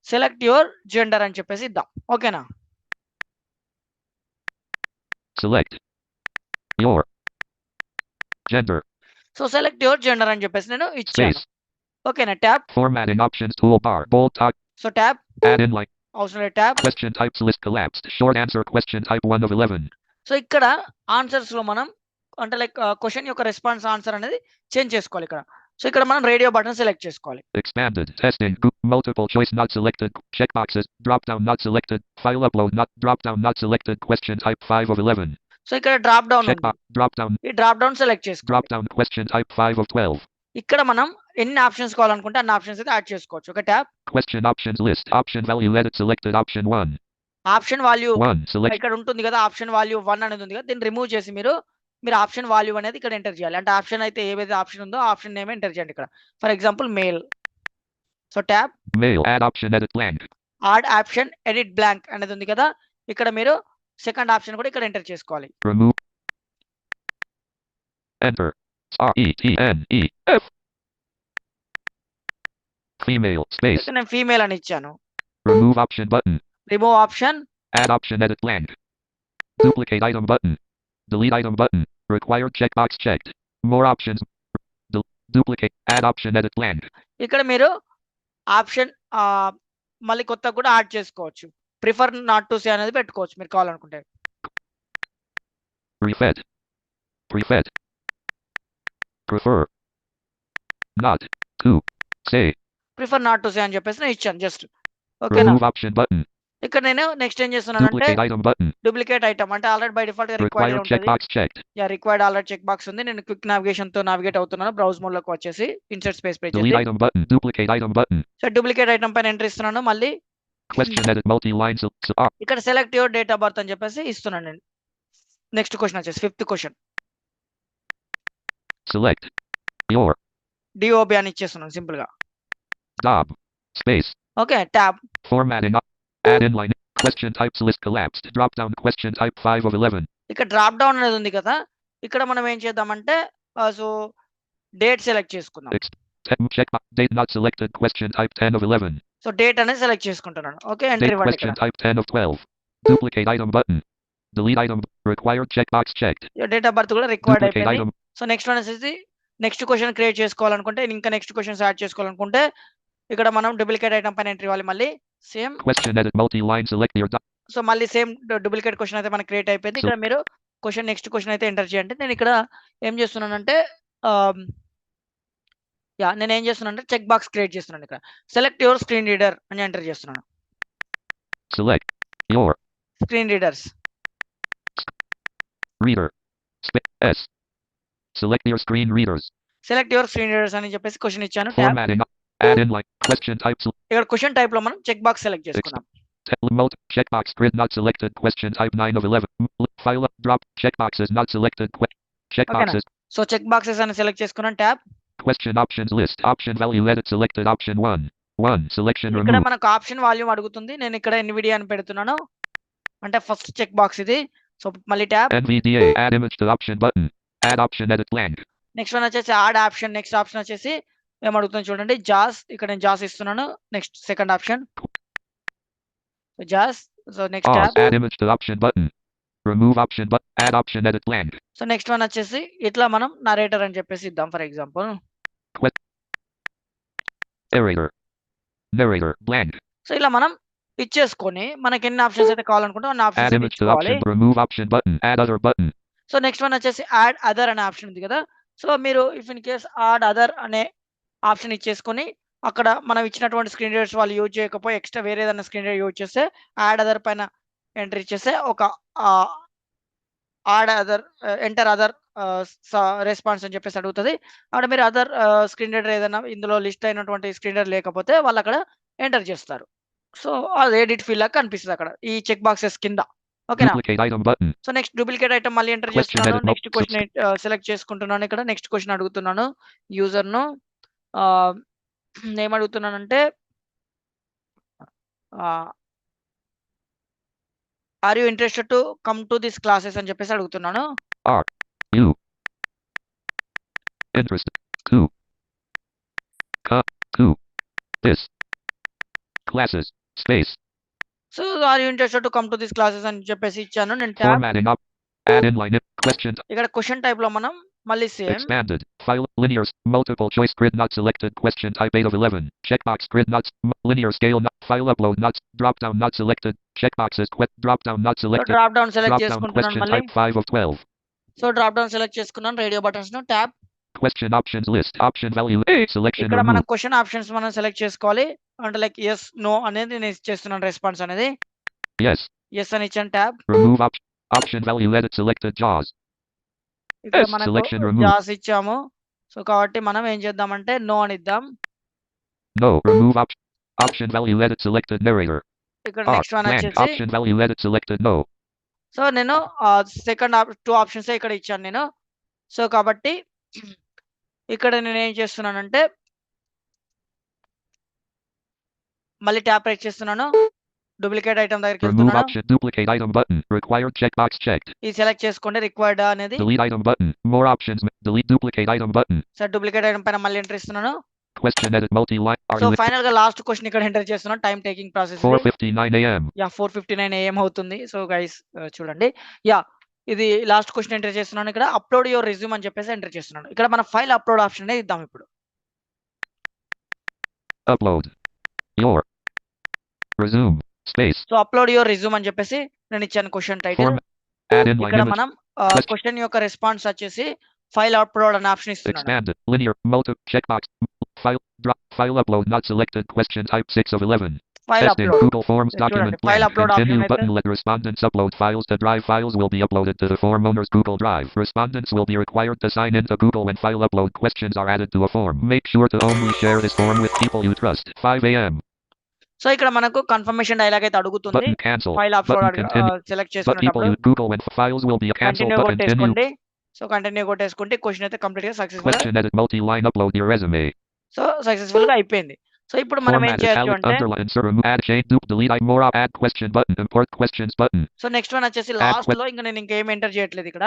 సెలెక్ట్ యువర్ జెండర్ అని చెప్పేసి ఇద్దాం. ఓకేనా? select your gender so, select your gender అని చెప్పేసి నేను ఇచ్చాను. space. ఓకేనా? Tap. Formatting options toolbar. Bold talk. So, tap. Add inline. అవసరం లేదు tap. Question types list collapsed. Short answer question type 1 of 11. So, ఇక్కడ ఆన్సర్స్‌లో మనం అంటే లైక్ క్వెషన్ యొక్క రెస్పాన్స్ ఆన్సర్ అనేది చేంజ్ చేసుకోవాలి ఇక్కడ. సో, ఇక్కడ మనం రేడియో బటన్ సెలెక్ట్ చేసుకోవాలి. Expanded. Testing. Multiple choice not selected. Checkboxes. Drop down not selected. File upload not. Drop down not selected. Question type 5 of 11. So, ఇక్కడ drop down ఉంది. Checkbox. Drop down. ఈ drop down select చేసుకోవాలి. Drop down question type 5 of 12. ఇక్కడ మనం ఎన్ని options కావాలనుకుంటే అన్ని options అయితే యాడ్ చేసుకోవచ్చు. ఒక tab Question options list. Option value edit selected option 1. Option value 1. Select. ఇక్కడ ఉంటుంది కదా, ఆప్షన్ వాల్యూ 1 అనేది ఉంది కదా, దీన్ని రిమూవ్ చేసి మీరు ఆప్షన్ వాల్యూ అనేది ఇక్కడ ఎంటర్ చేయాలి. అంటే ఆప్షన్ అయితే ఏవైతే ఆప్షన్ ఉందో ఆప్షన్ నేమ్ ఎంటర్ చేయండి ఇక్కడ. For example mail. So tab Mail. Add option edit blank. Add option edit blank అనేది ఉంది కదా, ఇక్కడ మీరు సెకండ్ ఆప్షన్ కూడా ఇక్కడ ఎంటర్ చేసుకోవాలి. Remove. Enter. RETNEF. Female. Space. ఇక్కడ నేను ఫీమేల్ అని ఇచ్చాను. Remove option button. Remove option. Add option edit blank. Duplicate item button. Delete item button. Required checkbox checked. More options. Duplicate. Add option edit blank. ఇక్కడ మీరు option మళ్ళీ కొత్త కూడా add చేసుకోవచ్చు. ప్రిఫర్ నాట్ టు సే అనేది పెట్టుకోవచ్చు మీరు కావాలనుకుంటే. Prefed. Prefed. Prefer. Not. To. Say. Prefer not to say అని చెప్పేసి నేను ఇచ్చాను జస్ట్. ఓకేనా? Remove option button. ఇక్కడ నేను నెక్స్ట్ ఏం చేస్తున్నానంటే Duplicate item button. Duplicate item అంటే ఆల్రెడీ బై డిఫాల్ట్ గా రిక్వైర్డ్ Required ఉంటుంది. checkbox checked. Yeah required already check box ఉంది. నేను క్విక్ నావిగేషన్ తో నావిగేట్ అవుతున్నాను. బ్రౌజ్ మోడ్ లోకి వచ్చేసి ఇన్సర్ట్ స్పేస్ పై Delete item button. Duplicate item button. So duplicate item పైన ఎంటర్ ఇస్తున్నాను. మళ్ళీ Question edit multi-line. ఇక్కడ select your date of birth అని చెప్పేసి ఇస్తున్నాను నేను. నెక్స్ట్ క్వశ్చన్ వచ్చేసి 5th question. Select. Your. DOB అని ఇచ్చేస్తున్నాను సింపుల్ గా. Dob. Space. Okay tab Formatting. Add inline. Question types list collapsed. Drop down question type 5 of 11. ఇక్కడ డ్రాప్ డౌన్ అనేది ఉంది కదా, ఇక్కడ మనం ఏం చేద్దామంటే సో డేట్ సెలెక్ట్ చేసుకుందాం. Check date not selected. Question type 10 of 11. So date అనేది సెలెక్ట్ చేసుకుంటున్నాను. ఓకే ఎంటర్ Date ఇవ్వండి question ఇక్కడ. type 10 of 12. Duplicate item button. Delete item. Required checkbox checked. Date of birth కూడా రిక్వైర్డ్ Duplicate అయిపోయింది. item. So next one వచ్చేసి next question create చేసుకోవాలనుకుంటే ఇంకా next questions add చేసుకోవాలనుకుంటే ఇక్కడ మనం డూప్లికేట్ ఐటమ్ పైన ఎంటర్ ఇవ్వాలి. మళ్ళీ same. Question edit multi-line. Select your. So మళ్ళీ సేమ్ డూప్లికేట్ క్వశ్చన్ అయితే మనకి క్రియేట్ అయిపోయింది. ఇక్కడ మీరు నెక్స్ట్ క్వశ్చన్ అయితే ఎంటర్ చేయండి. నేను ఇక్కడ ఏం చేస్తున్నానంటే నేను ఏం చేస్తున్నానంటే చెక్ బాక్స్ క్రియేట్ చేస్తున్నాను. ఇక్కడ సెలెక్ట్ యువర్ స్క్రీన్ రీడర్ అని ఎంటర్ చేస్తున్నాను. Select your screen readers. reader. S. Select your screen readers. Select your screen readers అని చెప్పేసి క్వశ్చన్ ఇచ్చాను. Tab. Formatting. Add inline. Question types. ఇక్కడ క్వశ్చన్ టైప్ లో మనం చెక్ బాక్స్ సెలెక్ట్ చేసుకున్నాం. Checkbox grid not selected. Question type 9 of 11. File up. Drop. Checkboxes not selected. Checkboxes. So check boxes అని select చేసుకున్నాను. Tab. Question options list. Option value edit selected. Option 1. 1. Selection ఇక్కడ remove. మనకు option volume అడుగుతుంది. నేను ఇక్కడ NVDA అని పెడుతున్నాను. అంటే ఫస్ట్ చెక్ బాక్స్ ఇది. సో మళ్ళీ tab. NVDA. Add image to option button. Add option edit blank. Next one వచ్చేసి యాడ్ ఆప్షన్. నెక్స్ట్ ఆప్షన్ వచ్చేసి ఏం అడుగుతుంది చూడండి, జాస్. ఇక్కడ నేను జాస్ ఇస్తున్నాను. నెక్స్ట్ సెకండ్ ఆప్షన్ జాస్. So next Pause. Tab. Add image to option button. Remove option button. Add option edit blank. So next one వచ్చేసి ఇట్లా మనం నరేటర్ అని చెప్పేసి ఇద్దాం. For example Narrator. Narrator blank. So ఇలా మనం ఇచ్చేసుకొని మనకి ఎన్ని ఆప్షన్స్ అయితే కావాలనుకుంటే అన్ని Add ఆప్షన్స్ image to ఇచ్చుకోవాలి. option. Remove option button. Add other button. So next one వచ్చేసి యాడ్ అదర్ అనే ఆప్షన్ ఉంది కదా, సో మీరు if in case add other అనే ఆప్షన్ ఇచ్చేసుకొని అక్కడ మనం ఇచ్చినటువంటి స్క్రీన్ రీడర్స్ వాళ్ళు యూజ్ చేయకపోయి ఎక్స్ట్రా వేరే ఏదైనా స్క్రీన్ రీడర్ యూజ్ చేస్తే యాడ్ అదర్ పైన ఎంటర్ ఇచ్చేస్తే ఒక add other enter other response అని చెప్పేసి అడుగుతుంది. అక్కడ మీరు అదర్ స్క్రీన్ రీడర్ ఏదైనా ఇందులో లిస్ట్ అయినటువంటి స్క్రీన్ రీడర్ లేకపోతే వాళ్ళు అక్కడ ఎంటర్ చేస్తారు. సో అది ఎడిట్ ఫీల్ లాగా కనిపిస్తుంది అక్కడ ఈ చెక్ బాక్సెస్ కింద. ఓకేనా? Duplicate item button. So next duplicate item మళ్ళీ ఎంటర్ Question చేస్తున్నాను. edit నెక్స్ట్ క్వశ్చన్ సెలెక్ట్ చేసుకుంటున్నాను. ఇక్కడ నెక్స్ట్ క్వశ్చన్ అడుగుతున్నాను యూజర్ ను. ఏం అడుగుతున్నానంటే are you interested to come to this classes అని చెప్పేసి అడుగుతున్నాను. You. Interested. To. To. This. Classes. Space. So are you interested to come to this classes అని చెప్పేసి ఇచ్చాను. నేను tab. Formatting up. Add inline. Question. ఇక్కడ క్వశ్చన్ టైప్ లో మనం మళ్ళీ same Expanded. File. Linear. Multiple choice grid not selected. Question type 8 of 11. Checkbox grid not. Linear scale not. File upload not. Drop down not selected. Checkboxes. Drop down not selected. Drop down select Drop down చేసుకుంటున్నాను question మళ్ళీ. type 5 of 12. So drop down select చేసుకున్నాను. Radio buttons ను tab. Question options list. Option value. A. Selection ఇక్కడ మనం remove. Question options మనం select చేసుకోవాలి. అంటే like yes no అనేది నేను ఇచ్చేస్తున్నాను రెస్పాన్స్ అనేది. Yes. ఎస్ అని ఇచ్చాను tab. Remove option value edit selected JAWS. ఇక్కడ Yes, మనకు selection remove. జాస్ ఇచ్చాము. సో కాబట్టి మనం ఏం చేద్దామంటే నో అని ఇద్దాం. No. Remove option value edit selected narrator. ఇక్కడ R. Next one Blank. వచ్చేసి Option value edit selected no. So నేను సెకండ్ 2 ఆప్షన్స్ ఇక్కడ ఇచ్చాను నేను. సో కాబట్టి ఇక్కడ నేను ఏం చేస్తున్నానంటే మళ్ళీ ట్యాప్ ప్రెస్ చేస్తున్నాను. డూప్లికేట్ ఐటమ్ దగ్గరికి Remove వెళ్తున్నాను. option duplicate item button. Required checkbox checked. ఈ సెలెక్ట్ చేసుకోండి రిక్వైర్డ్ అనేది. Delete item button. More options. Delete duplicate item button. So duplicate item పైన మళ్ళీ ఎంటర్ ఇస్తున్నాను. Question edit multi-line. So final గా లాస్ట్ క్వశ్చన్ ఇక్కడ ఎంటర్ చేస్తున్నాను. Time taking process 4:59 a.m. 4:59 AM అవుతుంది. సో గైస్ చూడండి ఇది లాస్ట్ క్వశ్చన్ ఎంటర్ చేస్తున్నాను. ఇక్కడ అప్లోడ్ యువర్ రెజ్యూమ్ అని చెప్పేసి ఎంటర్ చేస్తున్నాను. ఇక్కడ మన ఫైల్ అప్లోడ్ ఆప్షన్ అనేది ఇద్దాం ఇప్పుడు. Upload your resume space. So upload your resume అని చెప్పేసి నేను ఇచ్చాను question title. Form. Add inline ఇక్కడ image. మనం క్వశ్చన్ యొక్క రెస్పాన్స్ వచ్చేసి ఫైల్ అప్లోడ్ అనే ఆప్షన్ ఇస్తున్నాను. Expanded. Linear. Multi. Checkbox. File upload not selected. Question type 6 of 11. File Testing. Upload Google Forms చూడండి, document file blank. upload Continue option button. అయితే Let respondents upload files to Drive. Files will be uploaded to the form owner's Google Drive. Respondents will be required to sign into Google when file upload questions are added to a form. Make sure to only share this form with people you trust. 5 a.m. So ఇక్కడ మనకు confirmation dialogue అయితే అడుగుతుంది. Button cancel. File Button upload continue. Select But people చేసుకునేటప్పుడు use Google when files will be cancelled. Continue But continue. కొట్టేసుకోండి. So continue కొట్టేసుకుంటే question అయితే complete గా successful Question edit multi-line upload your resume. So successful గా అయిపోయింది. So ఇప్పుడు మనం ఏం Format చేయొచ్చు italic అంటే underline insert remove add change dupe delete I more add question button import questions button. So next one వచ్చేసి last లో ఇంకా నేను ఇంకేం ఎంటర్ చేయట్లేదు. ఇక్కడ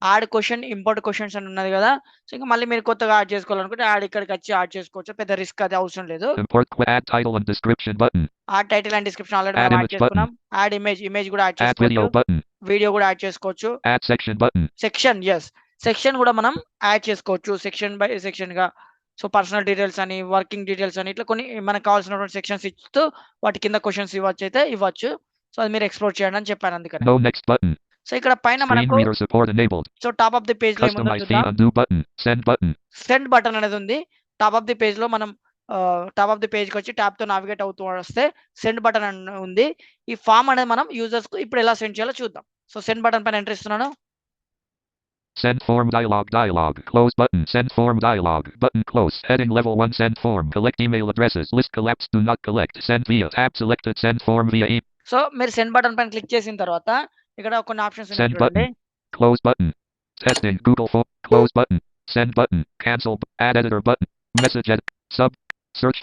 యాడ్ క్వశ్చన్ ఇంపోర్ట్ క్వశ్చన్స్ అని ఉన్నది కదా. సో ఇంకా మళ్ళీ మీరు కొత్తగా యాడ్ చేసుకోవాలనుకుంటే యాడ్ ఇక్కడికి వచ్చి యాడ్ చేసుకోవచ్చు. పెద్ద రిస్క్ అది అవసరం లేదు. Import add title and description button. Add title and description already Add మనం యాడ్ image చేసుకున్నాం. యాడ్ ఇమేజ్ కూడా యాడ్ Add video చేసుకోవచ్చు. button. వీడియో కూడా యాడ్ చేసుకోవచ్చు. Add section button. Section section కూడా మనం యాడ్ చేసుకోవచ్చు. సెక్షన్ బై సెక్షన్ గా. సో పర్సనల్ డీటెయిల్స్ అని వర్కింగ్ డీటెయిల్స్ అని ఇట్లా కొన్ని మనకు కావాల్సినటువంటి సెక్షన్స్ ఇస్తూ వాటి కింద క్వశ్చన్స్ ఇవ్వచ్చు. సో అది మీరు ఎక్స్ప్లోర్ చేయండి అని చెప్పాను అందుకని. No next button. సో ఇక్కడ పైన Screen మనకు reader support enabled. So top of the page లో ఏముందో Customize fee చూద్దాం. undo button. Send button. Send button అనేది ఉంది. టాప్ ఆఫ్ ది పేజ్ లో మనం టాప్ ఆఫ్ ది పేజ్ కి వచ్చి ట్యాబ్ తో నావిగేట్ అవుతూ వస్తే సెండ్ బటన్ ఉంది. ఈ ఫామ్ అనేది మనం యూజర్స్ కు ఇప్పుడు ఎలా సెండ్ చేయాలో చూద్దాం. సో సెండ్ బటన్ పైన ఎంటర్ ఇస్తున్నాను. Send form dialog. Close button. Send form dialog. Button close. Heading level 1 send form. Collect email addresses. List collapse. Do not collect. Send via tab selected. Send form via e. So మీరు send button పైన click చేసిన తర్వాత ఇక్కడ కొన్ని options ఉన్నాయి Send చూడండి. button. Close button. Testing. Google form. Close button. Send button. Cancel. Add editor button. Message edit. Sub. Search.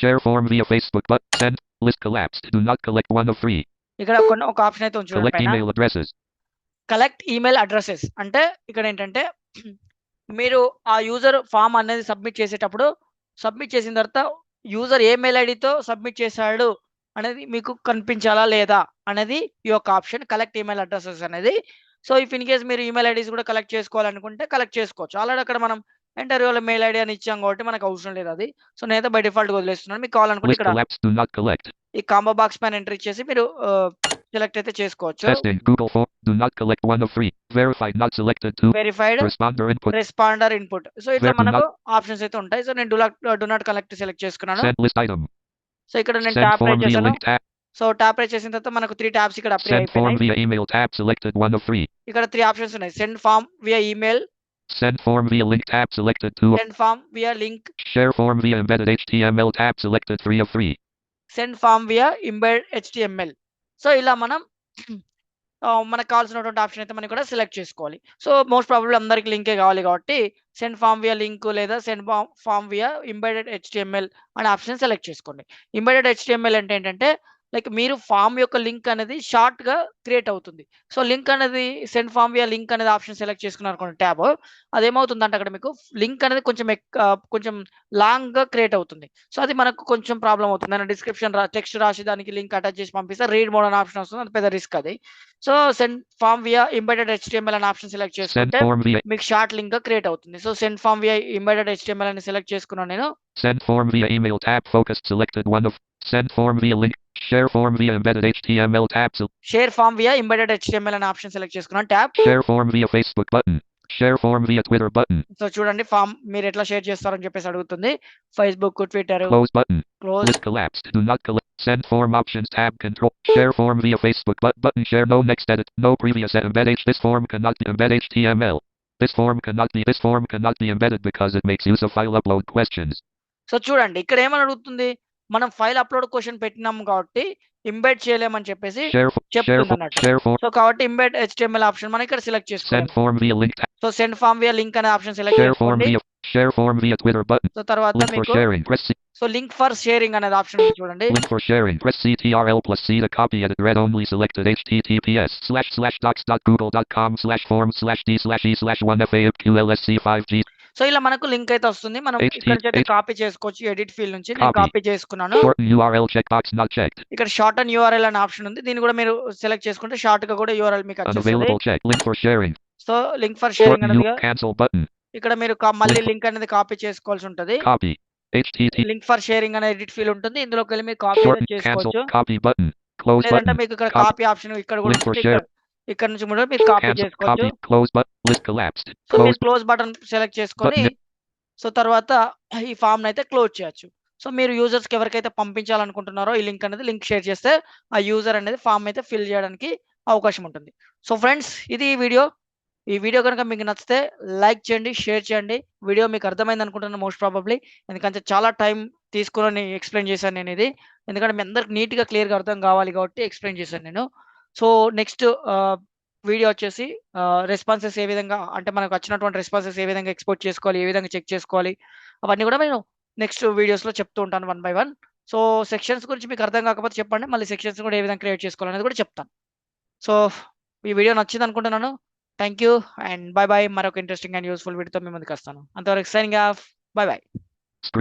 Share form via Facebook. But send. List collapsed. Do not collect 1 of 3. ఇక్కడ ఒక option అయితే ఉంది చూడండి Collect పైన. email addresses. Collect email addresses అంటే ఇక్కడ ఏంటంటే మీరు ఆ యూజర్ ఫామ్ అనేది సబ్మిట్ చేసేటప్పుడు సబ్మిట్ చేసిన తర్వాత యూజర్ ఏ మెయిల్ ఐడితో సబ్మిట్ చేశాడు అనేది మీకు కనిపించాలా లేదా అనేది ఈ యొక్క ఆప్షన్ కలెక్ట్ ఈమెయిల్ అడ్రసెస్ అనేది. సో ఇఫ్ ఇన్ కేస్ మీరు ఈమెయిల్ ఐడీస్ కూడా కలెక్ట్ చేసుకోవాలనుకుంటే కలెక్ట్ చేసుకోవచ్చు. ఆల్రెడీ అక్కడ మనం ఇంటర్వ్యూలో మెయిల్ ఐడి అని ఇచ్చాం కాబట్టి మనకు అవసరం లేదు అది. సో నేనైతే బై డిఫాల్ట్ వదిలేస్తున్నాను. మీకు కావాలనుకుంటే List ఇక్కడ collapse. Do not collect. ఈ కాంబో బాక్స్ పైన ఎంటర్ ఇచ్చేసి మీరు సెలెక్ట్ అయితే చేసుకోవచ్చు. Testing. Google form. Do not collect 1 of 3. Verified. Not selected 2. Verified Responder input. Responder input. So ఇట్లా Where do మనకు ఆప్షన్స్ అయితే ఉంటాయి. సో నేను డు నాట్ కలెక్ట్ సెలెక్ట్ చేసుకున్నాను. Send list item. సో ఇక్కడ నేను Send tap form press via చేశాను. link tab. So tap press చేసిన తర్వాత మనకు 3 ట్యాబ్స్ ఇక్కడ అప్లై Send form అయిపోయినాయి. via email tab selected 1 of 3. ఇక్కడ 3 ఆప్షన్స్ ఉన్నాయి. Send form via email, Send form via link tab selected 2 of send form via link, Share form via embedded HTML tab selected 3 of 3. Send form via embed HTML. So ఇలా మనం మనకు కావాల్సినటువంటి option అయితే మనం కూడా select చేసుకోవాలి. So most probably అందరికి లింకే కావాలి కాబట్టి సెండ్ ఫామ్ వియా లింక్ లేదా send form via embedded HTML అనే ఆప్షన్ సెలెక్ట్ చేసుకోండి. ఎంబెడెడ్ HTML అంటే ఏంటంటే లైక్ మీరు ఫామ్ యొక్క లింక్ అనేది షార్ట్ గా క్రియేట్ అవుతుంది. సో లింక్ అనేది సెండ్ ఫామ్ వియా లింక్ అనేది ఆప్షన్ సెలెక్ట్ చేసుకున్నారు అనుకోండి ట్యాబ్, అదేమవుతుందంటే అక్కడ మీకు లింక్ అనేది కొంచెం లాంగ్ గా క్రియేట్ అవుతుంది. సో అది మనకు కొంచెం ప్రాబ్లం అవుతుంది. నేను డిస్క్రిప్షన్ టెక్స్ట్ రాసి దానికి లింక్ అటాచ్ చేసి పంపిస్తే రీడ్ మోడ్ అనే ఆప్షన్ వస్తుంది. అది పెద్ద రిస్క్ అది. So send form via embedded HTML అనే ఆప్షన్ సెలెక్ట్ Send చేసుకుంటే form via మీకు షార్ట్ లింక్ గా క్రియేట్ అవుతుంది. So send form via embedded HTML అని సెలెక్ట్ చేసుకున్నాను నేను. Send form via email tab focused selected 1 of Send form via link. Share form via embedded HTML tab. Share form via embedded HTML అనే option select చేసుకున్నాను tab. Share form via Facebook button. Share form via Twitter button. So చూడండి form మీరు ఎట్లా share చేస్తారని చెప్పేసి అడుగుతుంది. Facebook, Twitter, Close button. Close. List collapsed. Do not collect. Send form options tab control. Share form via Facebook button. Share no next edit. No previous embed H. This form cannot be embed HTML. This form cannot be embedded because it makes use of file upload questions. So చూడండి ఇక్కడ ఏమని అడుగుతుంది, మనం file upload question పెట్టినాం కాబట్టి embed చేయలేమని చెప్పేసి చెప్తుంది అన్నట్టు. సో కాబట్టి ఎంబెడ్ HTML ఆప్షన్ మనం ఇక్కడ సెలెక్ట్ Send చేసుకోవాలి. form via link. So send form via link అనే ఆప్షన్ సెలెక్ట్ చేసుకోండి. Share form via Twitter button. So తర్వాత Link for మీకు sharing. Press C. సో లింక్ ఫర్ షేరింగ్ అనేది ఆప్షన్ ఉంది చూడండి. Link for sharing. Press CTRL+C to copy edit read only selected https://docs.google.com/form/d/e/1faqlsc5g. So ఇలా మనకు లింక్ అయితే వస్తుంది. మనం ఇక్కడ నుంచి అయితే కాపీ చేసుకోవచ్చు ఎడిట్ ఫీల్డ్ నుంచి. నేను Copy. కాపీ చేసుకున్నాను. Shorten URL checkbox not checked. ఇక్కడ షార్ట్ అండ్ URL అనే ఆప్షన్ ఉంది. దీన్ని కూడా మీరు సెలెక్ట్ చేసుకుంటే షార్ట్ గా కూడా URL మీకు వచ్చేస్తుంది. Unavailable check. Link for sharing. So link for sharing Shorten అనేది cancel button. ఇక్కడ మీరు మళ్ళీ Link- లింక్ అనేది కాపీ చేసుకోవాల్సి ఉంటుంది. Copy. HTTP. Link for sharing అనే ఎడిట్ ఫీల్డ్ ఉంటుంది. ఇందులోకి వెళ్ళి మీరు కాపీ Shorten చేసుకోవచ్చు. cancel. Copy button. Close లేదంటే button. మీకు ఇక్కడ Copy. కాపీ ఆప్షన్ ఇక్కడ కూడా Link for ఉంటుంది. share. ఇక్కడ నుంచి కూడా మీరు కాపీ Cancel. చేసుకోవచ్చు. Copy. Close button. List collapsed. So మీరు Close. క్లోజ్ బటన్ సెలెక్ట్ చేసుకొని సో తర్వాత ఈ ఫామ్ అయితే క్లోజ్ చేయొచ్చు. సో మీరు యూజర్స్ కి ఎవరికైతే పంపించాలనుకుంటున్నారో ఈ లింక్ అనేది లింక్ షేర్ చేస్తే ఆ యూజర్ అనేది ఫామ్ అయితే ఫిల్ చేయడానికి అవకాశం ఉంటుంది. సో ఫ్రెండ్స్ ఇది ఈ వీడియో కనుక మీకు నచ్చితే లైక్ చేయండి, షేర్ చేయండి. వీడియో మీకు అర్థమైంది అనుకుంటున్నాను మోస్ట్ ప్రాబబ్లీ, ఎందుకంటే చాలా టైం తీసుకుని ఎక్స్ప్లెయిన్ చేశాను నేను ఇది. ఎందుకంటే మీ అందరికి నీట్గా క్లియర్గా అర్థం కావాలి కాబట్టి ఎక్స్ప్లెయిన్ చేశాను నేను. సో నెక్స్ట్ వీడియో వచ్చేసి రెస్పాన్సెస్ ఏ విధంగా, అంటే మనకు వచ్చినటువంటి రెస్పాన్సెస్ ఏ విధంగా ఎక్స్పోర్ట్ చేసుకోవాలి, ఏ విధంగా చెక్ చేసుకోవాలి, అవన్నీ కూడా నేను నెక్స్ట్ వీడియోస్లో చెప్తూ ఉంటాను 1 by 1. సో సెక్షన్స్ గురించి మీకు అర్థం కాకపోతే చెప్పండి, మళ్ళీ సెక్షన్స్ కూడా ఏ విధంగా క్రియేట్ చేసుకోవాలనేది కూడా చెప్తాను. సో ఈ వీడియో నచ్చింది అనుకుంటున్నాను. Thank you and bye bye. మరొక ఇంట్రెస్టింగ్ అండ్ యూస్ఫుల్ వీడియోతో మీ ముందుకు వస్తాను. అంతవరకు signing off. Bye bye. Screen